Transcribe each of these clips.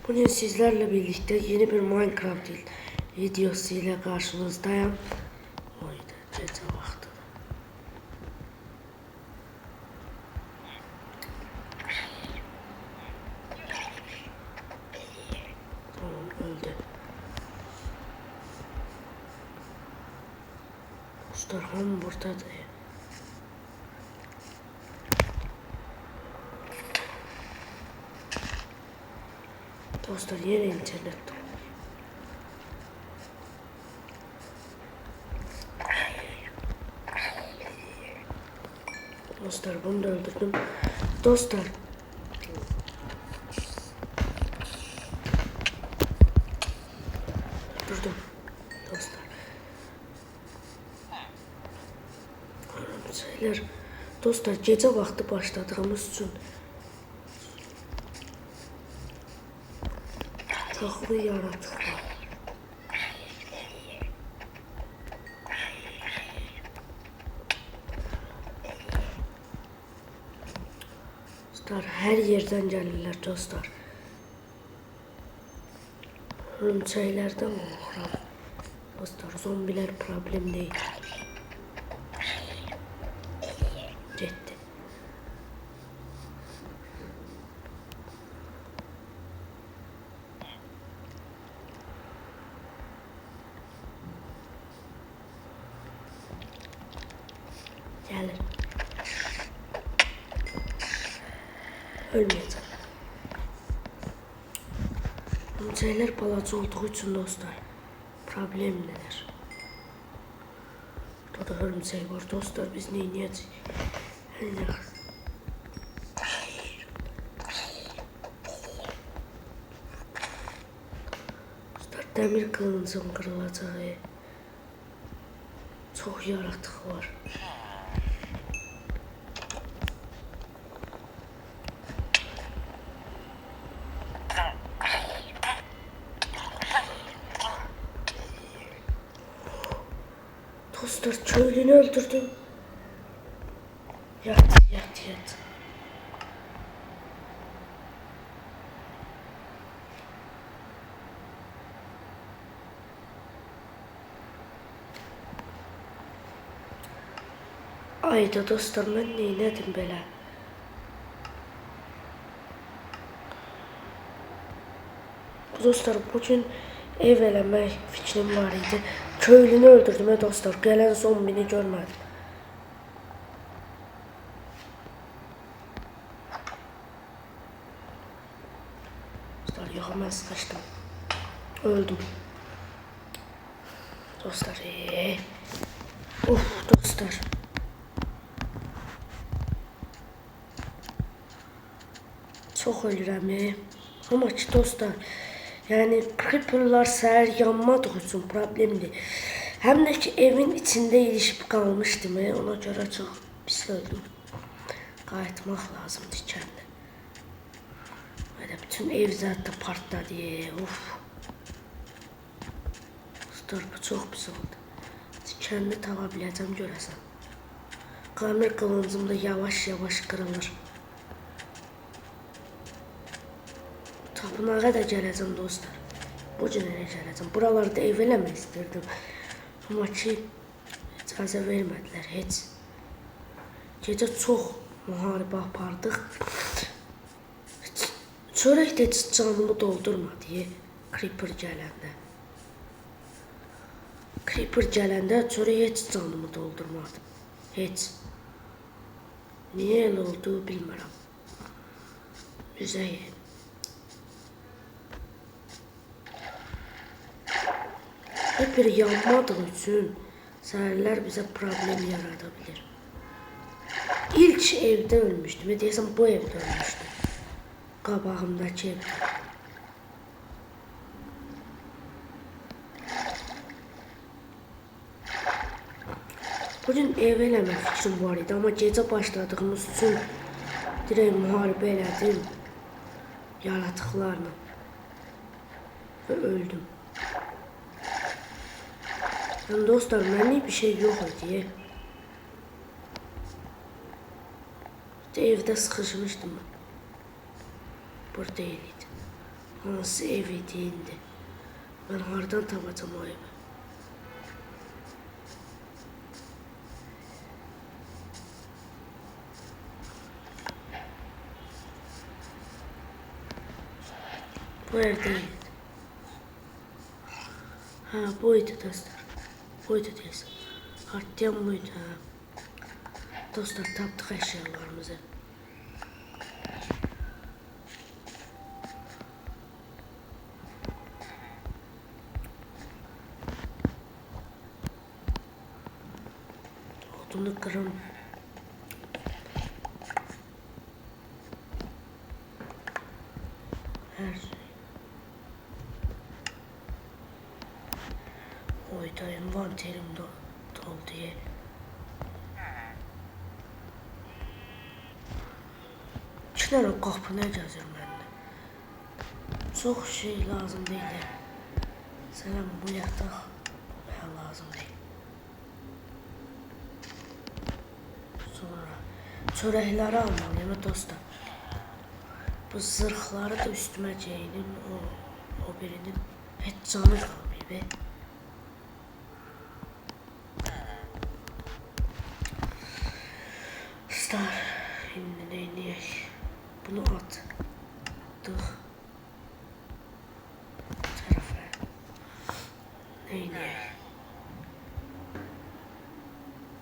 Bugün sizlerle birlikte yeni bir Minecraft videosu ile karşınızdayım. Oydu gece vakti. Tamam, öldü. Dostlar ham buradadır. Dostlar yeni internet. Dostlar bunu da öldürdüm. Dostlar. Öldürdüm. Dostlar. Şeyler. Dostlar gece vakti başladığımız için çoxlu yaratıq var. Dostlar her yerden gəlirlər dostlar. Hörümçəklərdən qorxuram. Dostlar zombiler problem değil. Getdi. Gəlir. Ölməyəcəm. Hörümçəklər balaca olduğu için dostlar problem nedir? Burada da hörümçək var dostlar, biz ne edəcəyik? Dostlar demir kılıncım kırılacaq. Çok yaratıq var. Dostlar köylünü öldürdüm. Yat. Ayda dostlar ben neylədim belə? Dostlar bugün ev eləmək fikrim var idi. Köylünü öldürdüm dostlar. Gələn zombini görmədim. Dostlar yox, mən sıxışdım. Öldüm. Dostlar dostlar. Çok ölürəm ama ki dostlar, yani creeperlar səhər yanmadığı üçün problemdir. Həm də ki evin içində ilişib qalmışdım, ona görə çox pis öldüm. Qayıtmaq lazımdır kəndə. Böyle bütün ev zaten partladı. Dostlar bu çox pis oldu. Kəndi tava biləcəm görəsən. Qamir qılıncım da yavaş yavaş kırılır. Tapınağa da gələcəm dostlar. Bu gün elə gələcəm. Buralarda ev eləmək istirdim. Amma ki icazə vermədilər heç. Gecə çox müharibə apardıq. Çörək də canımı doldurmadı Creeper gələndə. Creeper gələndə çörək heç canımı doldurmadı. Heç. Niyə elə oldu bilmirəm. Üzəyi. Creeper yanmadığı için səhərlər bizə problem yaradabilir. İlk evdə ölmüşdüm. Deyəsən bu evdə ölmüşdüm. Qabağımdakı evdə. Bugün ev eləmək fikrim var idi, amma gecə başladığımız üçün direkt müharibə elədim yaratıqlarla və öldüm. Yani dostlar mənlik bir şey yok idi. Evdə sıxışmışdım. Burada idi. Hansı ev idi indi? Ben hardan tapacağım o evi? Bu ev değil. Ha buydu dostlar. Buydu deyəsən. Hartlayan buydu ha. Dostlar tapdıq əşyalarımızı. Odunu kırım. Her şey. Oyda envanterim dolu diye. İki tane kapı ne yazıyor bende? Çok şey lazım değil de. Selam bu yatak bana lazım değil. Sonra çörəkləri almalıyım dostlar. Bu zırhları da üstüme giyinim. O birinin heç canı qalmayıb be. Dostlar, şimdi neyniyək? Bunu atdıq. Tərəfə. Neyniyək?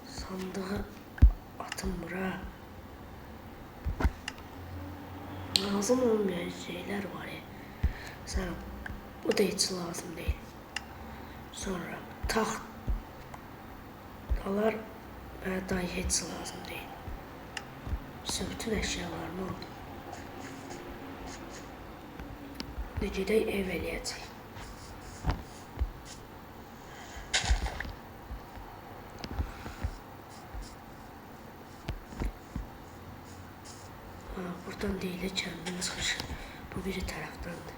Sandığı atın bura. Lazım olmayan şeyler var ya. Sen bu da hiç lazım değil. Sonra tahtalar dahi hiç lazım değil. Bütün eşyalarımı aldım. Necə də ev eləyəcək. Buradan değil kendimiz çıkış. Bu biri taraftandı.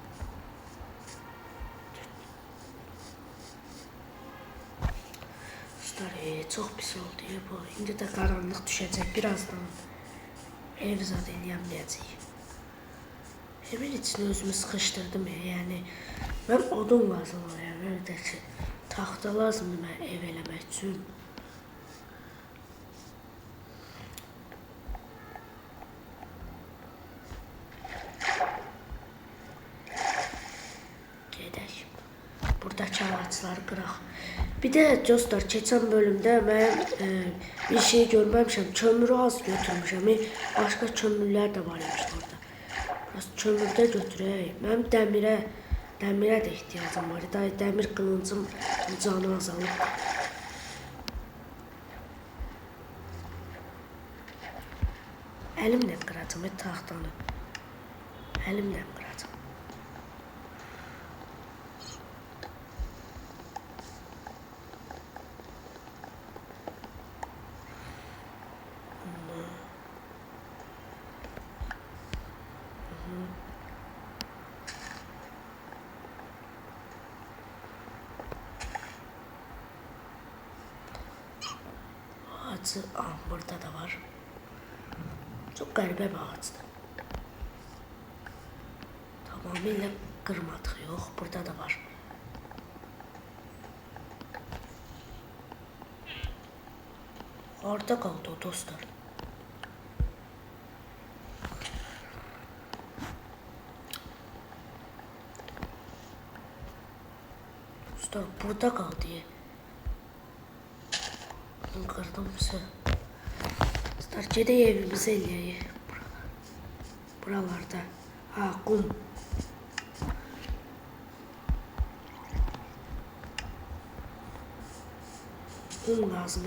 Dostlar çok pis oldu ya bu. Şimdi de karanlık düşecek birazdan. Ev zaten eləyəməyəcək. Evin içine özümü sıkıştırdım ya. Yani ben odun lazım oluyor. Evdeki tahta lazımdı ben ev eləmək üçün. Buradaki ağaçları qıraq. Bir de dostlar geçen bölümde ben bir şey görmemişim. Kömürü az götürmüşüm. Başka kömürler de varmış orada. Biraz kömürde götüreyim. Benim demire de ihtiyacım var. Daha demir kılıncım canı azalır. Elimle kıracağım tahtanı. Elimle kıracağım. Ağacı burada da var. Çok garibə bir ağaçdır. Tamamıyla kırmadık yok. Burada da var. Orada kaldı o dostlar. Dostlar burada kaldı ya. Kırdım size. Dostlar gedək evimizi eləyək. Buralarda. Ha kum. Kum lazım.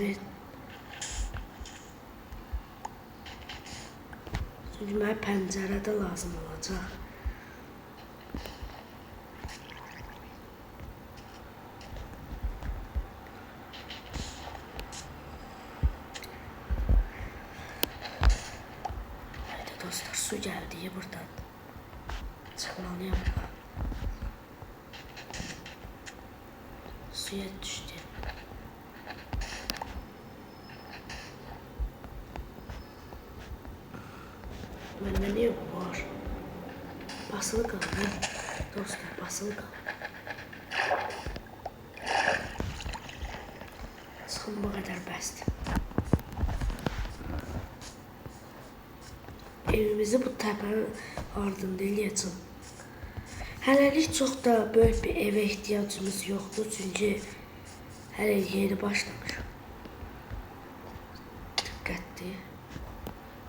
Çünki mənə pəncərədə lazım olacaq. Dostlar su geldi buradan. Çıkmalıyım. Suya düştü. Bende niye bu var? Basılı kaldı. Dostlar basılı kal. Son bu kadar bəsdir. Evimizi bu təpənin ardında eləyəcəm. Hələlik çox da böyük bir evə ehtiyacımız yoxdur, çünki hələ yeni başlamışıq. Diqqətli.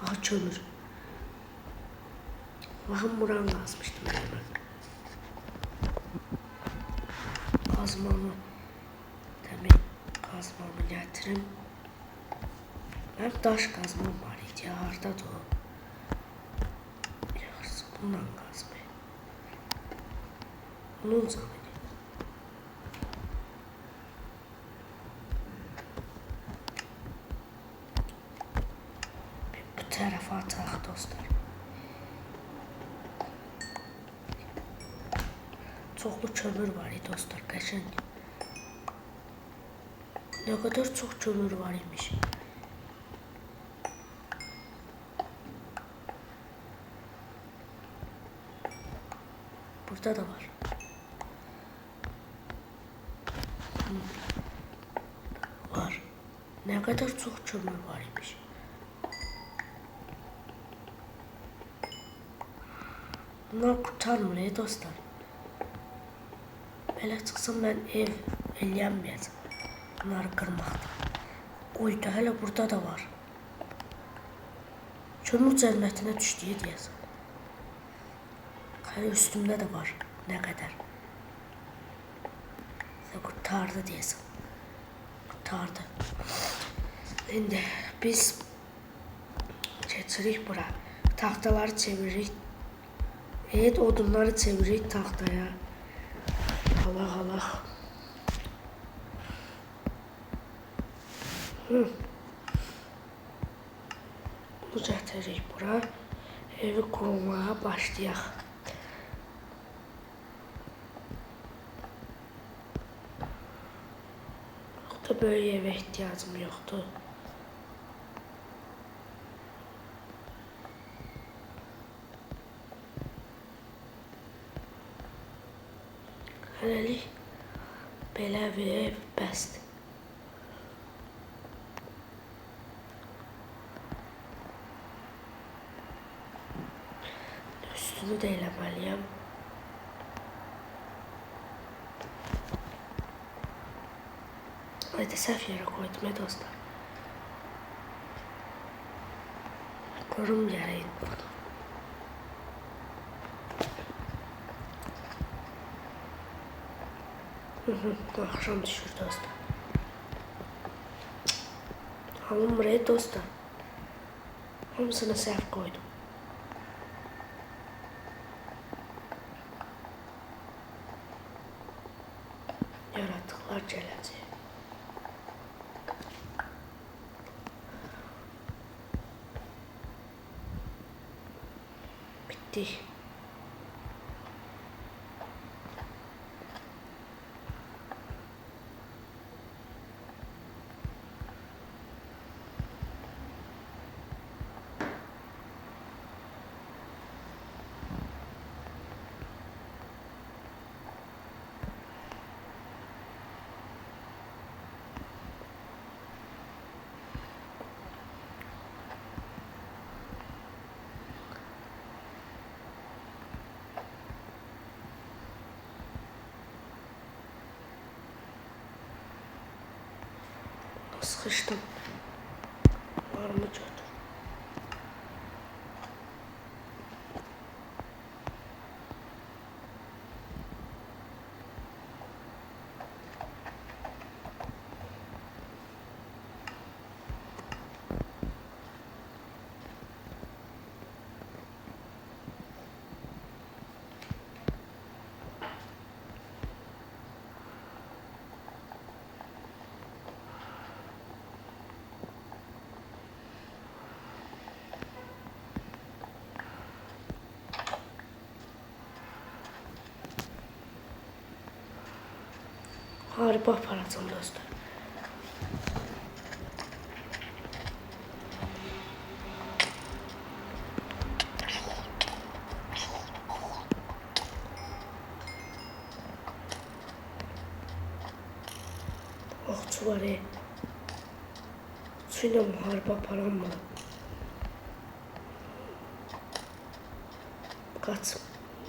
Aha, kömür. Baxın, buranı qazmışdım mən. Qazmamı, demək, qazmamı gətirim. Mənim daş qazmam var idi, hardadır o? Yoxsa bundan qazmayım. Bunun zamını. Bu tərəfə ataq, dostlar. Çoxlu kömür var idi, dostlar, qəşəng. Ne kadar çok kömür var imiş. Burada da var. Var. Ne kadar çok kömür var imiş. Bunlar kurtarmır dostlar. Belə çıxsam mən ev eləyəməyəcəm. Bunları qırmaqda. Qoydu, hələ burada da var. Kömür cənnətinə düşdüyə deyəsən. Hələ üstümdə də var. Nə qədər. Qurtardı deyəsən. Qurtardı. İndi biz keçirik bura. Taxtaları çeviririk. Evet, odunları çeviririk taxtaya. Allah. Bunu gətirik bura. Evi qurmağa başlayaq. Çox da böyük evə ehtiyacım yoxdur. Hələlik belə bir ev bəsdir. Üstünü də eləməliyəm. Haydi, səhv yerə qoydum dostlar. Qorum gərək bunu. Akşam düşür dostlar. Alın buraya dostlar. Hamısını səhv koydum. Yaratıklar gələcək. Bitti. Sıkıştım. Var mı çadır? Harbi aparacağım dostlar. Okçu var. Okçuyla müharibə aparam mı?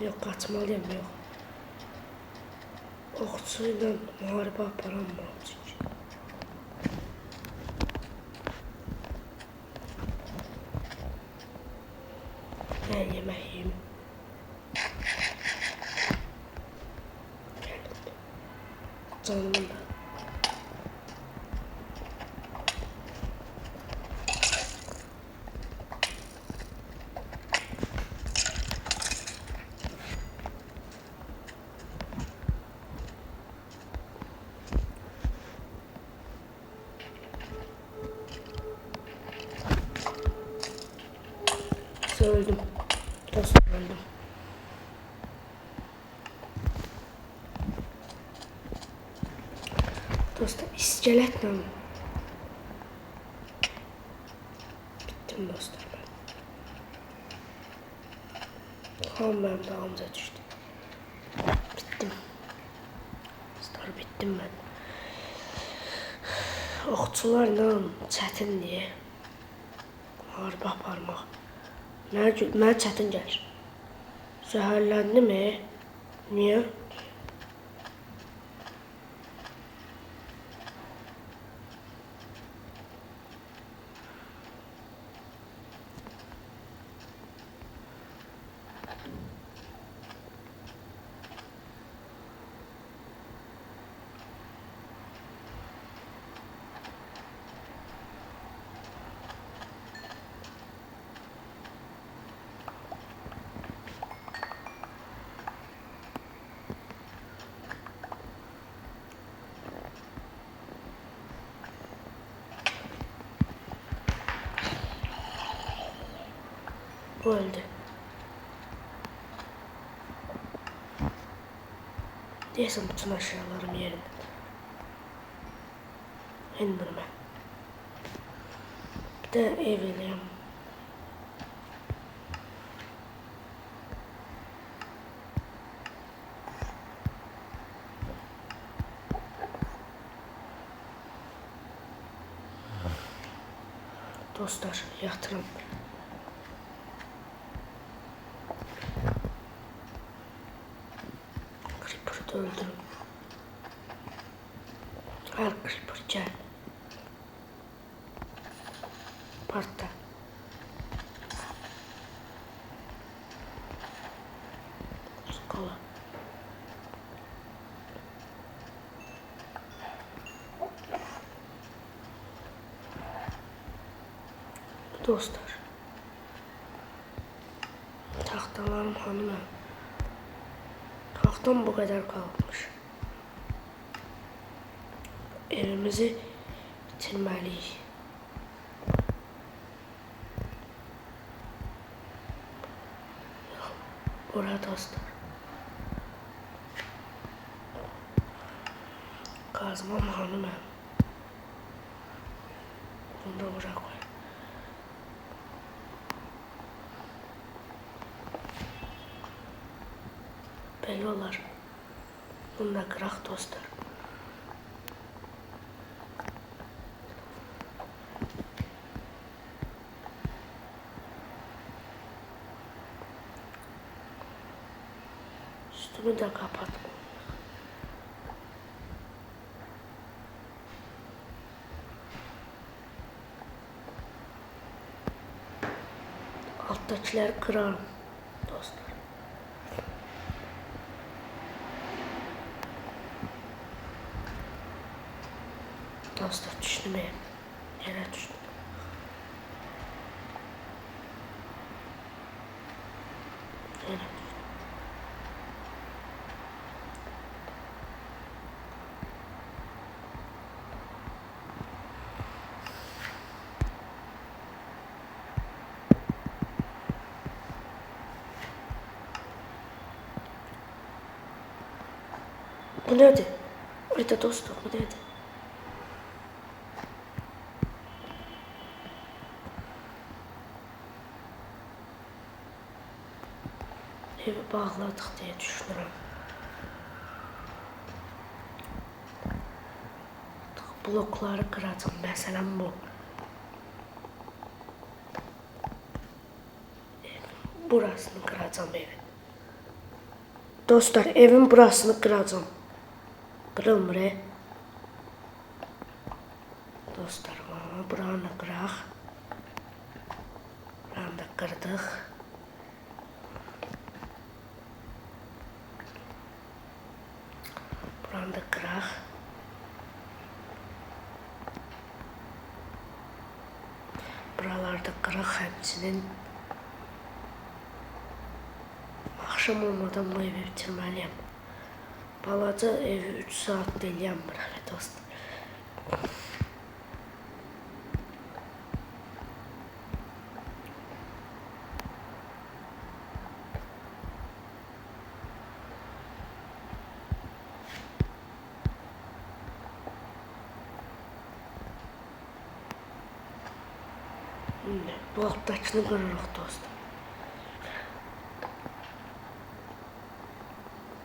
Yok, kaçmalıyım, yok. Okçuyla müharibə aparam mı? Ben yemek yiyeyim. Canımın da. Öldüm. Dostum, öldüm. Dostum, iskeletle bittim dostum ben. Kan benim dağımıza düştü. Bittim. Dostlar, bittim ben. Okçularla çətin diye. Müharibə aparmaq. Mənə çətin gəlir. Zəhərləndi mi? Niyə? Bu öldü. Deyəsən bütün aşağılarım yerində. Enderman. Bir də ev eləyəm. Dostlar, yatırım. Creeper'ı da öldürüm. Al Creeper, gel. Partla. Kola. Dostlar. Tahtalarım hanım. Tahtam bu kadar kalmış. Evimizi bitirmeliyiz. Orada dostlar. Kazmam hanım. Bunu da buraya koy. Belli olar. Bunu da kırak dostlar. Üstünü de kapat. Alttakileri kırarım dostlar. Dostlar, düştüm yere düştüm. Yere düştüm. Bu nerede? Orada dostum, bu nerede? Evi bağladık diye düşünürüm. blokları kıracağım. Məsələn bu. Burasını kıracağım evin. Dostlar evin burasını kıracağım. Kırılmır. Dostlar buranı da kıraq. Buranı da kırdıq. Buranı da kıraq. Buralarda kıraq həmçinin. Akşam olmadan bu evi bitirmeliyim. Balaca evi 3 saat eləyəm buralı dostlar. Bu alttakini qırırıq dostlar.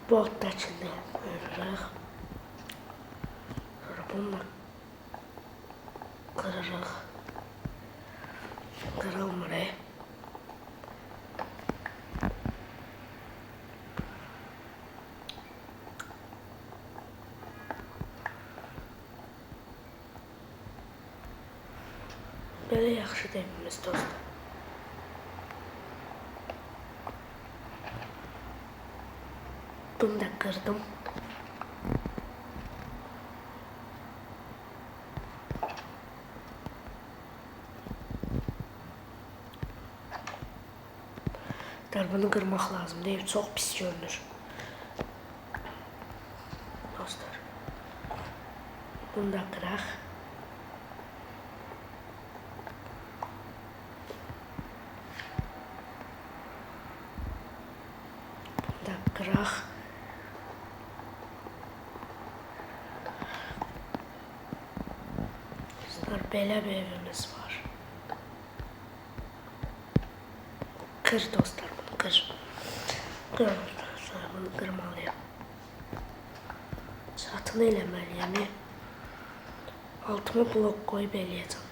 Bu alttakini qırırıq. Sonra bunu qırırıq. Qırılmır. Belə yaxşıdır evimiz dostlar. Bunu da kırdım. Bunu kırmaq lazım değil, çok pis görünür. Dostlar. Bunu da kıraq. Bunu da kıraq. Dostlar, belə bir evimiz var. Kır dostlar, bunu kır. Kır dostlar, bunu kırmalıyım. Çatını eləməliyəm. Altıma blok koyup eləyəcəm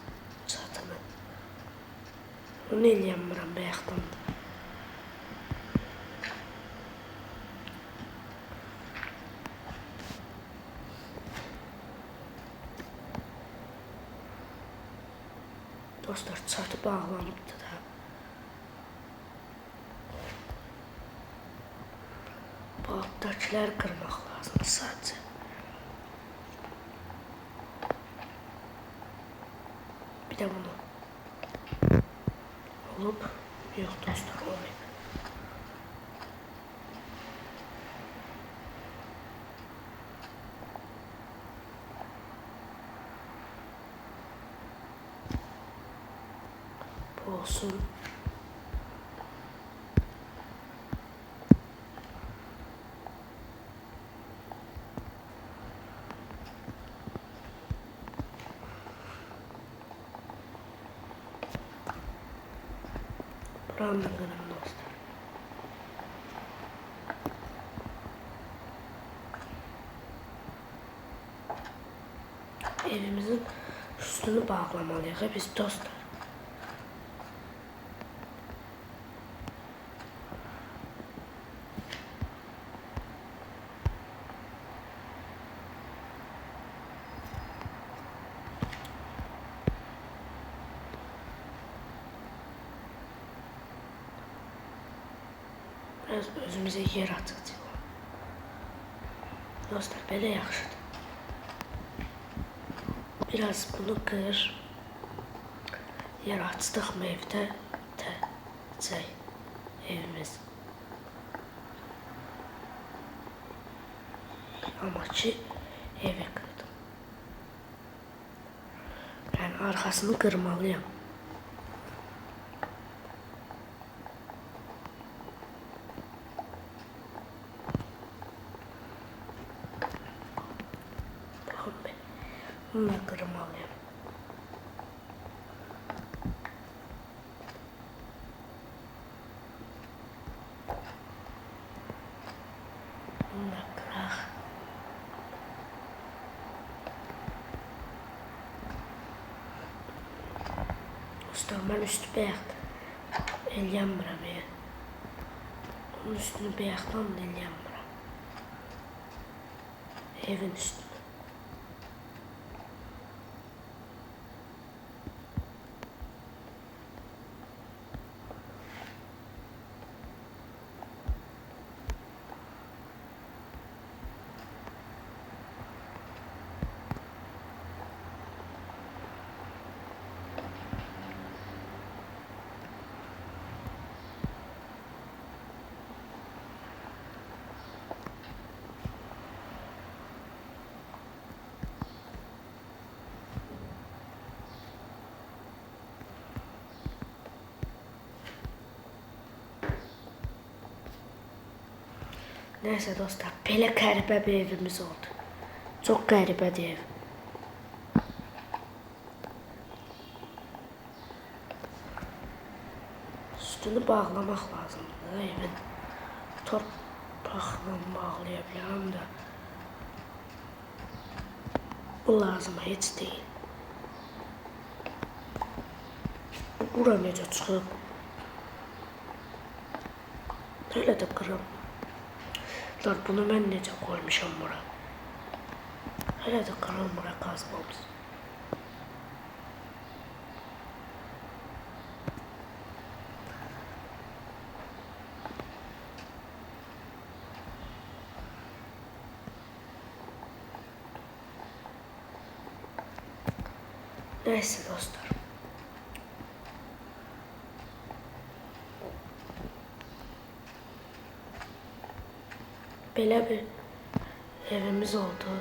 çatını. Onu eləyəmirəm bayaqdan. Dostlar, çatı bağlanıbdır da. Bu alttakiləri kırmaq lazım sadəcə. Bir de bunu. Olub. Yox dostlar, olmayıb. Bu olsun. Buranın da kırın dostlar. Evimizin üstünü bağlamalıyıq biz dostlar. Biraz özümüze yer atacağıq. Dostlar, belə yaxşıdır. Biraz bunu kır. Yer açdıq mı evdə təcək evimiz. Ama ki evi kırdım. Yani arkasını kırmalıyım. Bunu da kırmalıyım. Bunu da kıraq. dostlar, mən üstü bəyək eləyəmirəm. Onun üstünü bəyəkdən eləyəmirəm. Evin üstünü. Neyse dostlar, belə qəribə bir evimiz oldu. Çox qəribədir ev. Üstünü bağlamaq lazımdır evin. Torpaqla bağlaya bilərəm də. Bu lazım heç deyil. Bura necə çıxıb? Elə də qıram. Bunu mən necə qoymuşam bura? Hələ də qıram bura qazmamız. Neyse dostlar. Belə bir evimiz oldu.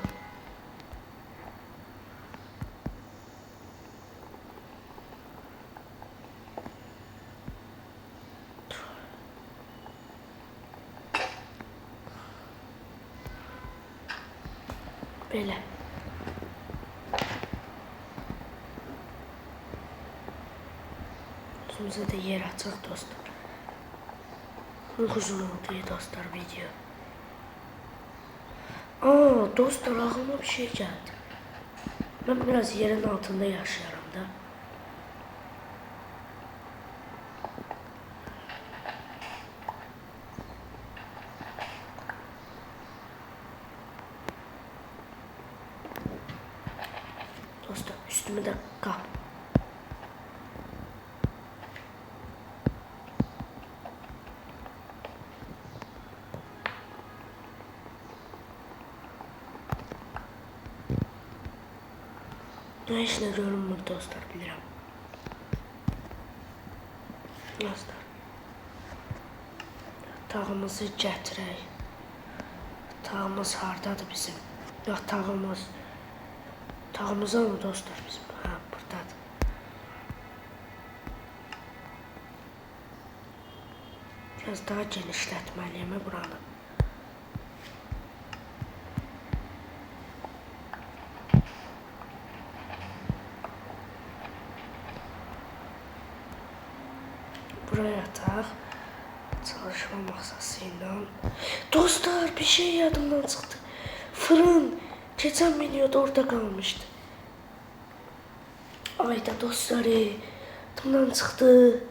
Belə. Özümüzə də yer açıq dostlar. Uzun oldu dostlar video. Dostlar, ağlıma bir şey geldi. Ben biraz yerin altında yaşıyorum da. Dostlar, üstümü de kap. Ne işle görünmür dostlar, bilirəm. Dostlar, tağımızı gətirək. Tağımız hardadır bizim? Yox, tağımız mı dostlar bizim? Ha, buradadır. Biraz daha genişlətməliyəm buranı. Buraya tak. Çalışma masasıyla. Dostlar, bir şey yadımdan çıktı. Fırın. Geçen videoda orada kalmıştı. Ayda dostlar, yadımdan çıktı.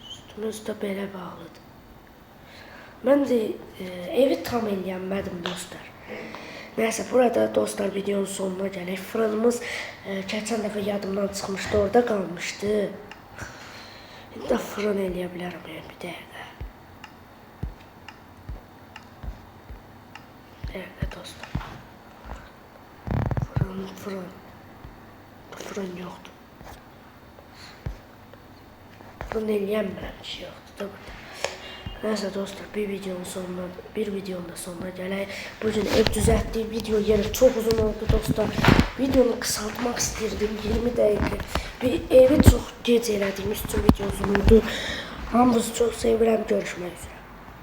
Üstümüz de belə bağlıdır. Ben de evi tam eləyənmədim dostlar. Neyse, burada dostlar videonun sonuna gələk. Fırınımız keçən dəfə yadımdan çıxmışdı, orada qalmışdı. İndi fırın eləyə bilərəm bir dəqiqə. Bir dəqiqə dostlar. Fırın yoxdur. Fırın eləyənmirəm, bir şey yoxdur da burada. Neyse dostlar, bir videonun da sonuna gələk. Bugün ev düzəltdiğim video yeri çok uzun oldu dostlar. Videonu kısaltmak istedim, 20 dəqiqə. Bir evi çok gec elədiyim üçün video uzun oldu. Hamınızı çok sevirəm, görüşmək üzrə.